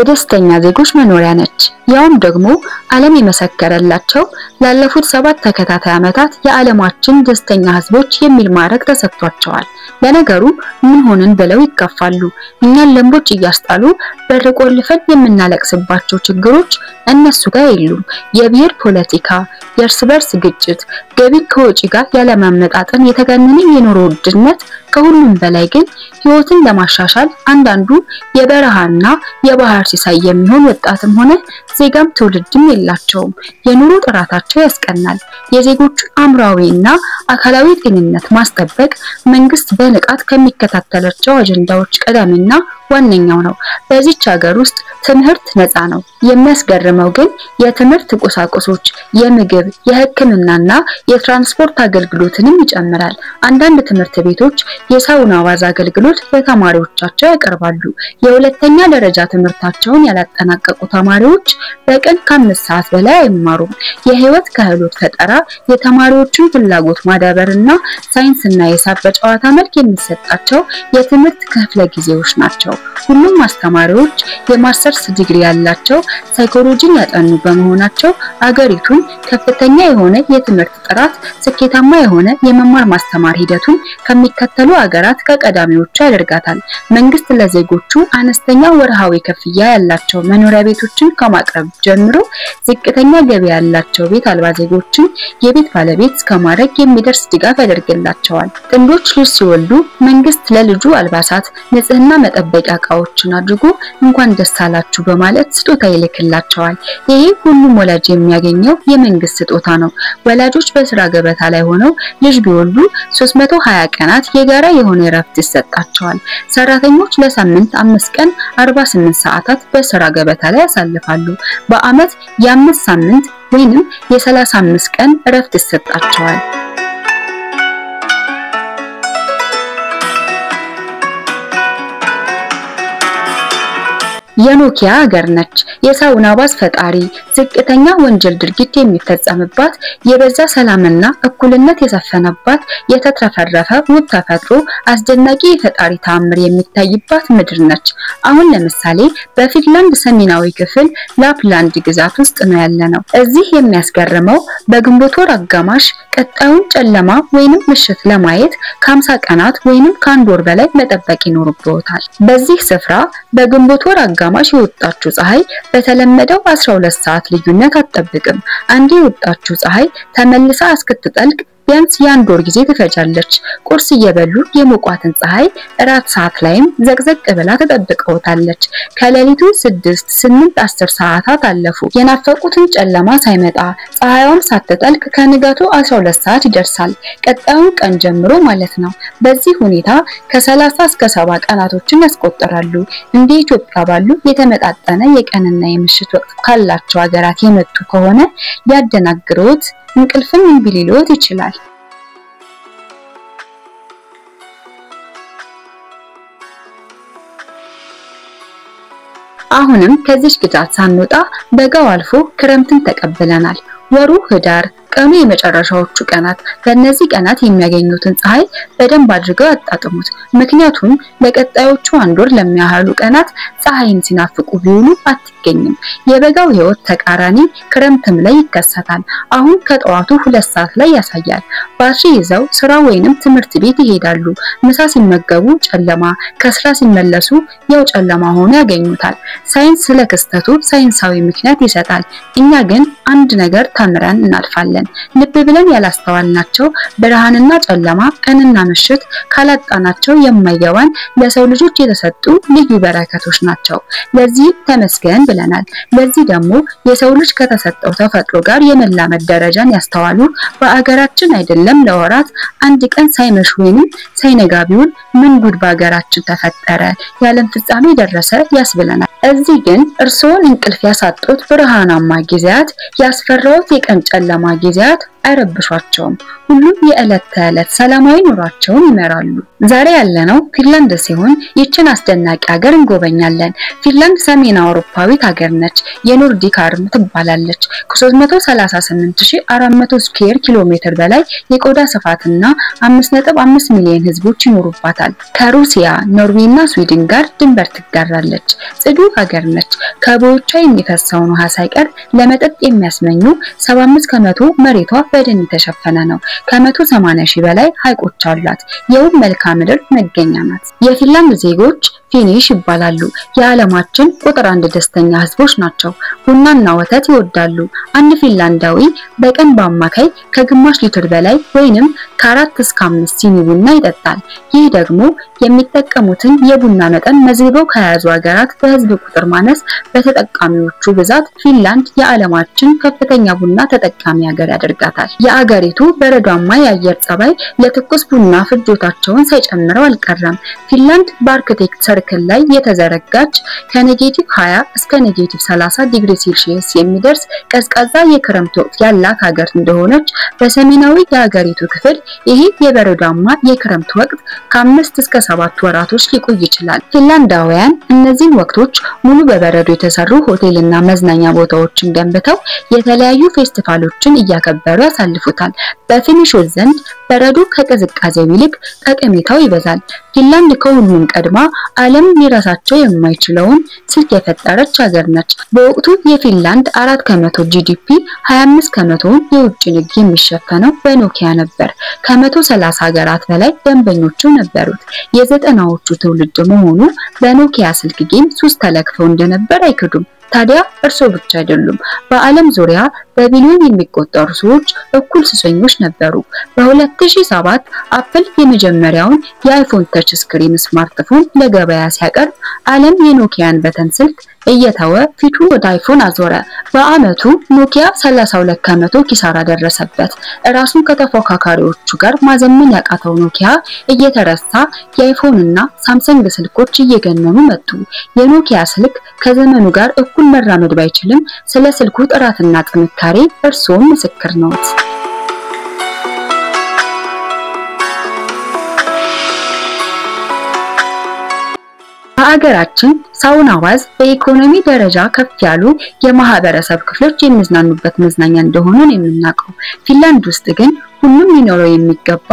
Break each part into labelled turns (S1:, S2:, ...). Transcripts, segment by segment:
S1: የደስተኛ ዜጎች መኖሪያ ነች። ያውም ደግሞ ዓለም የመሰከረላቸው ላለፉት 7 ተከታታይ ዓመታት የዓለማችን ደስተኛ ህዝቦች የሚል ማዕረግ ተሰጥቷቸዋል። ለነገሩ ምን ሆነን ብለው ይከፋሉ። እኛን ለምቦጭ እያስጣሉ በር ቆልፈን የምናለቅስባቸው ችግሮች እነሱ ጋር የሉም። የብሔር ፖለቲካ፣ የእርስ በርስ ግጭት፣ ገቢ ከወጪ ጋር ያለማመጣጠን የተጋነነ የኑሮ ውድነት፣ ከሁሉም በላይ ግን ህይወትን ለማሻሻል አንዳንዱ የበረሃና የባህር ሲሳይ የሚሆን ወጣትም ሆነ ዜጋም ትውልድም የላቸውም። የኑሮ ጥራታቸው ያስቀናል። የዜጎቹን አእምሯዊና አካላዊ ጤንነት ማስጠበቅ መንግስት በንቃት ከሚከታተላቸው አጀንዳዎች ቀዳሚና ዋነኛው ነው። በዚች ሀገር ውስጥ ትምህርት ነፃ ነው። የሚያስገርመው ግን የትምህርት ቁሳቁሶች፣ የምግብ፣ የሕክምናና የትራንስፖርት አገልግሎትንም ይጨምራል። አንዳንድ ትምህርት ቤቶች የሳውና ዋዝ አገልግሎት ለተማሪዎቻቸው ያቀርባሉ። የሁለተኛ ደረጃ ትምህርታቸውን ያላጠናቀቁ ተማሪዎች በቀን ከ5 ሰዓት በላይ አይማሩም። የህይወት ክህሎት ፈጠራ የተማሪዎችን ፍላጎት ማዳበርና ሳይንስና ሂሳብ በጨዋታ መልክ የሚሰጣቸው የትምህርት ክፍለ ጊዜዎች ናቸው። ሁሉም አስተማሪዎች የማስተርስ ዲግሪ ያላቸው ሳይኮሎጂን ያጠኑ በመሆናቸው አገሪቱን ከፍተኛ የሆነ የትምህርት ጥራት፣ ስኬታማ የሆነ የመማር ማስተማር ሂደቱን ከሚከተሉ ሀገራት ከቀዳሚዎቹ ያደርጋታል። መንግስት ለዜጎቹ አነስተኛ ወርሃዊ ክፍያ ያላቸው መኖሪያ ቤቶችን ከማቅረብ ጀምሮ ዝቅተኛ ገቢ ያላቸው ቤት አልባ ዜጎችን የቤት ባለቤት እስከማድረግ የሚደርስ ድጋፍ ያደርግላቸዋል። ጥንዶች ልጅ ሲወልዱ መንግስት ለልጁ አልባሳት፣ ንጽህና መጠበቂያ ዕቃዎችን አድርጎ እንኳን ደስ አላችሁ በማለት ስጦታ ይልክላቸዋል። ይሄ ሁሉም ወላጅ የሚያገኘው የመንግስት ስጦታ ነው። ወላጆች በስራ ገበታ ላይ ሆነው ልጅ ቢወልዱ 320 ቀናት የጋራ የሆነ እረፍት ይሰጣቸዋል። ሰራተኞች ለሳምንት 5 ቀን 48 ሰዓታት በስራ ገበታ ላይ ያሳልፋሉ። በአመት የ5 ሳምንት ወይንም የ35 ቀን እረፍት ይሰጣቸዋል። የኖኪያ ሀገር ነች። የሳውና ዋዝ ፈጣሪ፣ ዝቅተኛ ወንጀል ድርጊት የሚፈጸምባት፣ የበዛ ሰላምና እኩልነት የሰፈነባት፣ የተትረፈረፈ ውብ ተፈጥሮ፣ አስደናቂ የፈጣሪ ተአምር የሚታይባት ምድር ነች። አሁን ለምሳሌ በፊንላንድ ሰሜናዊ ክፍል ላፕላንድ ግዛት ውስጥ ነው ያለነው። እዚህ የሚያስገርመው በግንቦት ወር አጋማሽ ቀጣዩን ጨለማ ወይንም ምሽት ለማየት ከ50 ቀናት ወይንም ከአንድ ወር በላይ መጠበቅ ይኖርብዎታል። በዚህ ስፍራ በግንቦት ወር አጋማሽ የወጣችው ፀሐይ በተለመደው 12 ሰዓት ልዩነት አትጠብቅም። አንዴ የወጣችው ፀሐይ ተመልሳ እስክትጠልቅ ቢያንስ የአንድ ወር ጊዜ ትፈጃለች። ቁርስ እየበሉ የሞቋትን ፀሐይ እራት ሰዓት ላይም ዘቅዘቅ ብላ ተጠብቀውታለች። ከሌሊቱ 6፣ 8፣ 10 ሰዓታት አለፉ። የናፈቁትን ጨለማ ሳይመጣ ፀሐይዋም ሳትጠልቅ ከንጋቱ 12 ሰዓት ይደርሳል። ቀጣዩን ቀን ጀምሮ ማለት ነው። በዚህ ሁኔታ ከ30 እስከ 70 ቀናቶችን ያስቆጥራሉ። እንደ ኢትዮጵያ ባሉ የተመጣጠነ የቀንና የምሽት ወቅት ካላቸው ሀገራት የመጡ ከሆነ ሊያደናግሩት እንቅልፍም እምቢ ሊሉት ይችላል። አሁንም ከዚህ ግዛት ሳንወጣ በጋው አልፎ ክረምትን ተቀበለናል። ወሩ ህዳር፣ ቀኑ የመጨረሻዎቹ ቀናት። በእነዚህ ቀናት የሚያገኙትን ፀሐይ በደንብ አድርገው ያጣጥሙት። ምክንያቱም ለቀጣዮቹ አንድ ወር ለሚያህሉ ቀናት ፀሐይን ሲናፍቁ ቢውሉ አትገኝም። የበጋው ህይወት ተቃራኒ ክረምትም ላይ ይከሰታል። አሁን ከጠዋቱ 2 ሰዓት ላይ ያሳያል። ባትሪ ይዘው ስራ ወይንም ትምህርት ቤት ይሄዳሉ። ምሳ ሲመገቡ ጨለማ፣ ከስራ ሲመለሱ ያው ጨለማ ሆኖ ያገኙታል። ሳይንስ ስለ ክስተቱ ሳይንሳዊ ምክንያት ይሰጣል። እኛ ግን አንድ ነገር ተምረን እናልፋለን። ልብ ብለን ያላስተዋልናቸው ብርሃንና ጨለማ፣ ቀንና ምሽት ካላጣናቸው የማይገባን ለሰው ልጆች የተሰጡ ልዩ በረከቶች ናቸው። ለዚህ ተመስገን ብለናል። ለዚህ ደግሞ የሰው ልጅ ከተሰጠው ተፈጥሮ ጋር የመላመድ ደረጃን ያስተዋሉ በአገራችን አይደለም ለወራት አንድ ቀን ሳይመሽ ወይንም ሳይነጋ ቢውል ምን ጉድ በአገራችን ተፈጠረ፣ ያለም ፍጻሜ ደረሰ ያስብለናል። እዚህ ግን እርሶን እንቅልፍ ያሳጡት ብርሃናማ ጊዜያት፣ ያስፈራውት የቀን ጨለማ ጊዜያት አይረብሿቸውም። ሁሉም የዕለት ተዕለት ሰላማዊ ኑሯቸውን ይመራሉ። ዛሬ ያለነው ፊንላንድ ሲሆን ይችን አስደናቂ ሀገር እንጎበኛለን። ፊንላንድ ሰሜን አውሮፓዊት ሀገር ነች። የኖርዲክ አርም ትባላለች። ከ338400 ስኩዌር ኪሎ ሜትር በላይ የቆዳ ስፋትና 5.5 ሚሊዮን ህዝቦች ይኖሩባታል። ከሩሲያ፣ ኖርዌይና ስዊድን ጋር ድንበር ትጋራለች። ጽዱ ሀገር ነች። ከቦዮቿ የሚፈሰውን ውሃ ሳይቀር ለመጠጥ የሚያስመኙ 75 ከመቶ መሬቷ በደን የተሸፈነ ነው። ከ180 ሺህ በላይ ሐይቆች አሏት። የውብ መልክዓ ምድር መገኛ ናት። የፊንላንድ ዜጎች ፊኒሽ ይባላሉ። የዓለማችን ቁጥር 1 ደስተኛ ህዝቦች ናቸው። ቡናና ወተት ይወዳሉ። አንድ ፊንላንዳዊ በቀን በአማካይ ከግማሽ ሊትር በላይ ወይንም ከ4 እስከ 5 ሲኒ ቡና ይጠጣል። ይህ ደግሞ የሚጠቀሙትን የቡና መጠን መዝግበው ከያዙ ሀገራት በህዝብ ቁጥር ማነስ በተጠቃሚዎቹ ብዛት ፊንላንድ የዓለማችን ከፍተኛ ቡና ተጠቃሚ ሀገር ያደርጋታል። የአገሪቱ በረዷማ የአየር ጸባይ ለትኩስ ቡና ፍጆታቸውን ሳይጨምረው አልቀረም። ፊንላንድ በአርክቴክት ሰርክል ላይ የተዘረጋች ከ-20 እስከ -30 ዲግሪ ሴልሺየስ የሚደርስ ቀዝቃዛ የክረምት ወቅት ያላት ሀገር እንደሆነች በሰሜናዊ የሀገሪቱ ክፍል ይህ የበረዷማ የክረምት ወቅት ከ5 እስከ 7 ወራቶች ሊቆይ ይችላል። ፊንላንዳውያን እነዚህን ወቅቶች ሙሉ በበረዶ የተሰሩ ሆቴልና መዝናኛ ቦታዎችን ገንብተው የተለያዩ ፌስቲቫሎችን እያከበሩ ያሳልፉታል። በፊኒሾች ዘንድ በረዶ ከቅዝቃዜው ይልቅ ጠቀሜታው ይበዛል። ፊንላንድ ከሁሉም ቀድማ ዓለም ሊረሳቸው የማይችለውን ስልክ የፈጠረች ሀገር ነች። በወቅቱ የፊንላንድ 4% ጂዲፒ 25% የውጭ ንግድ የሚሸፈነው በኖኪያ ነበር። ከ130 ሀገራት በላይ ደንበኞቹ ነበሩት። የ90ዎቹ ትውልድ መሆኑ በኖኪያ ስልክ ጌም ሱስ ተለክፈው እንደነበር አይክዱም። ታዲያ እርሶ ብቻ አይደሉም። በዓለም ዙሪያ በቢሊዮን የሚቆጠሩ ሰዎች እኩል ሱሰኞች ነበሩ። በ2007 አፕል የመጀመሪያውን የአይፎን ተች ስክሪን ስማርትፎን ለገበያ ሲያቀርብ ዓለም የኖኪያን በተን ስልክ እየተወ ፊቱን ወደ አይፎን አዞረ። በአመቱ ኖኪያ 32% ኪሳራ ደረሰበት። ራሱን ከተፎካካሪዎቹ ጋር ማዘመን ያቃተው ኖኪያ እየተረሳ የአይፎንና ሳምሰንግ ስልኮች እየገነኑ መጡ። የኖኪያ ስልክ ከዘመኑ ጋር እኩል መራመድ ባይችልም ስለ ስልኩ ጥራትና ጥንካሬ እርሶም ምስክር ነዎት። በአገራችን ሳውና ዋዝ በኢኮኖሚ ደረጃ ከፍ ያሉ የማህበረሰብ ክፍሎች የሚዝናኑበት መዝናኛ እንደሆነ ነው የምናውቀው። ፊንላንድ ውስጥ ግን ሁሉም ሊኖረው የሚገባ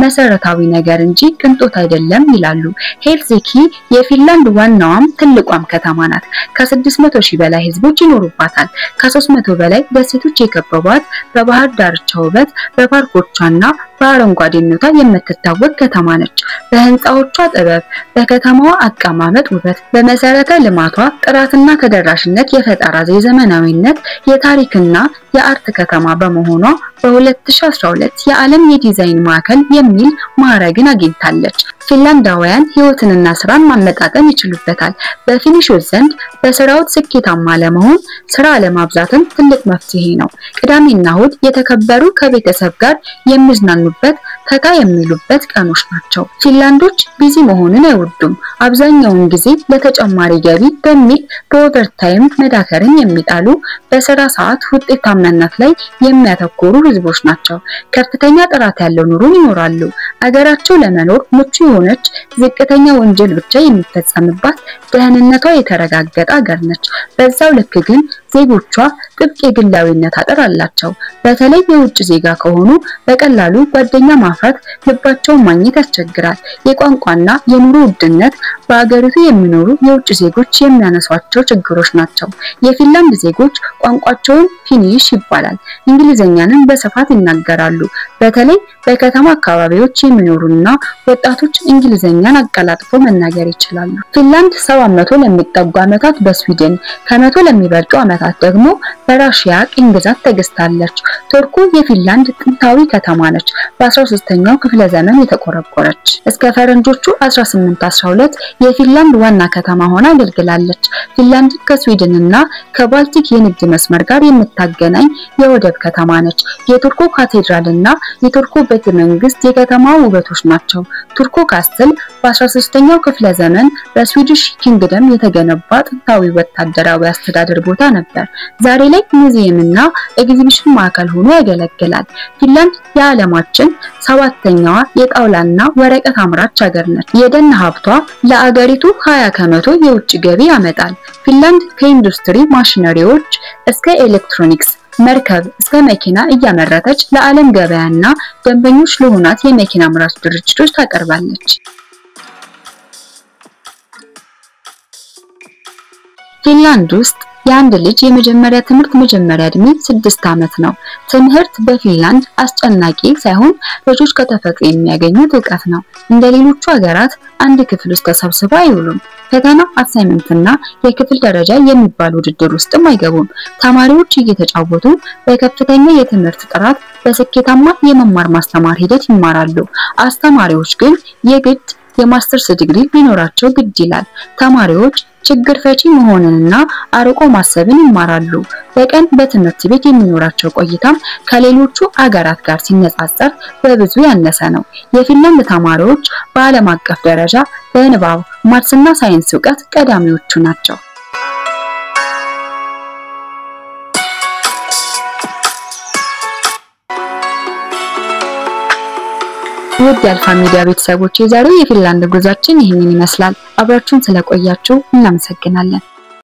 S1: መሰረታዊ ነገር እንጂ ቅንጦት አይደለም ይላሉ። ሄልሲንኪ የፊንላንድ ዋናዋም ትልቋም ከተማ ናት። ከ600 ሺህ በላይ ህዝቦች ይኖሩባታል። ከ300 በላይ ደሴቶች የከበቧት በባህር ዳርቻ ውበት በፓርኮቿና በአረንጓዴነቷ የምትታወቅ ከተማ ነች። በህንጻዎቿ ጥበብ፣ በከተማዋ አቀማመጥ ውበት፣ በመሰረተ ልማቷ ጥራትና ተደራሽነት የፈጠራ ዘመናዊነት የታሪክና የአርት ከተማ በመሆኗ በ2012 የዓለም የዲዛይን ማዕከል የሚል ማዕረግን አግኝታለች። ፊንላንዳውያን ህይወትንና ስራን ማመጣጠን ይችሉበታል። በፊኒሾች ዘንድ በስራው ስኬታማ ለመሆን ስራ ለማብዛትም ትልቅ መፍትሄ ነው። ቅዳሜና እሁድ የተከበሩ ከቤተሰብ ጋር የሚዝናኑበት ፈታ የሚሉበት ቀኖች ናቸው። ፊንላንዶች ቢዚ መሆንን አይወዱም። አብዛኛውን ጊዜ ለተጨማሪ ገቢ በሚል በኦቨርታይም መዳከርን የሚጣሉ በስራ ሰዓት ውጤታማነት ላይ የሚያተኮሩ ህዝቦች ናቸው። ከፍተኛ ጥራት ያለው ኑሮ ይኖራሉ። አገራቸው ለመኖር ምቹ የሆነች ዝቅተኛ ወንጀል ብቻ የሚፈጸምባት ደህንነቷ የተረጋገጠ ሀገር ነች። በዛው ልክ ግን ዜጎቿ ጥብቅ የግላዊነት አጥር አላቸው። በተለይ የውጭ ዜጋ ከሆኑ በቀላሉ ጓደኛ ማፍራት ልባቸውን ማግኘት ያስቸግራል። የቋንቋና የኑሮ ውድነት በአገሪቱ የሚኖሩ የውጭ ዜጎች የሚያነሷቸው ችግሮች ናቸው። የፊንላንድ ዜጎች ቋንቋቸውን ፊኒሽ ይባላል። እንግሊዘኛንም በስፋት ይናገራሉ። በተለይ በከተማ አካባቢዎች የሚኖሩና ወጣቶች እንግሊዘኛን አቀላጥፎ መናገር ይችላሉ። ፊንላንድ 700 ለሚጠጉ ዓመታት በስዊድን ከ100 ለሚበልጡ ዓመታት ደግሞ በራሺያ ቅኝ ግዛት ተገዝታለች። ቱርኩ የፊንላንድ ጥንታዊ ከተማ ነች። በ13ኛው ክፍለ ዘመን የተቆረቆረች እስከ ፈረንጆቹ 1812 የፊንላንድ ዋና ከተማ ሆና አገልግላለች። ፊንላንድ ከስዊድንና ከባልቲክ የንግድ መስመር ጋር የምታገናኝ የወደብ ከተማ ነች። የቱርኩ ካቴድራልና የቱርኩ ቤተ መንግስት የከተማው ውበቶች ናቸው። ቱርኩ ካስትል በ13ኛው ክፍለ ዘመን በስዊዲሽ ኪንግደም የተገነባ ጥንታዊ ወታደራዊ አስተዳደር ቦታ ነበር። ነበር። ዛሬ ላይ ሙዚየምና ኤግዚቢሽን ማዕከል ሆኖ ያገለግላል። ፊንላንድ የዓለማችን 7ኛዋ የጣውላና ወረቀት አምራች ሀገር ነች። የደን ሀብቷ ለአገሪቱ 20% የውጭ ገቢ ያመጣል። ፊንላንድ ከኢንዱስትሪ ማሽነሪዎች እስከ ኤሌክትሮኒክስ መርከብ እስከ መኪና እያመረተች ለዓለም ገበያና ደንበኞች ለሆናት የመኪና አምራች ድርጅቶች ታቀርባለች። ፊንላንድ ውስጥ የአንድ ልጅ የመጀመሪያ ትምህርት መጀመሪያ እድሜ 6 ዓመት ነው። ትምህርት በፊንላንድ አስጨናቂ ሳይሆን ልጆች ከተፈጥሮ የሚያገኙት ዕውቀት ነው። እንደ ሌሎቹ ሀገራት አንድ ክፍል ውስጥ ተሰብስበው አይውሉም። ፈተና፣ አሳይመንትና የክፍል ደረጃ የሚባል ውድድር ውስጥም አይገቡም። ተማሪዎች እየተጫወቱ በከፍተኛ የትምህርት ጥራት በስኬታማ የመማር ማስተማር ሂደት ይማራሉ። አስተማሪዎች ግን የግድ የማስተርስ ዲግሪ ቢኖራቸው ግድ ይላል። ተማሪዎች ችግር ፈቺ መሆንንና አርቆ ማሰብን ይማራሉ። በቀን በትምህርት ቤት የሚኖራቸው ቆይታም ከሌሎቹ አገራት ጋር ሲነጻጸር በብዙ ያነሰ ነው። የፊንላንድ ተማሪዎች በዓለም አቀፍ ደረጃ በንባብ ማትስና ሳይንስ ዕውቀት ቀዳሚዎቹ ናቸው። ውድ የአልፋ ሚዲያ ቤተሰቦች የዛሬው የፊንላንድ ጉዟችን ይህንን ይመስላል። አብራችሁን ስለቆያችሁ እናመሰግናለን።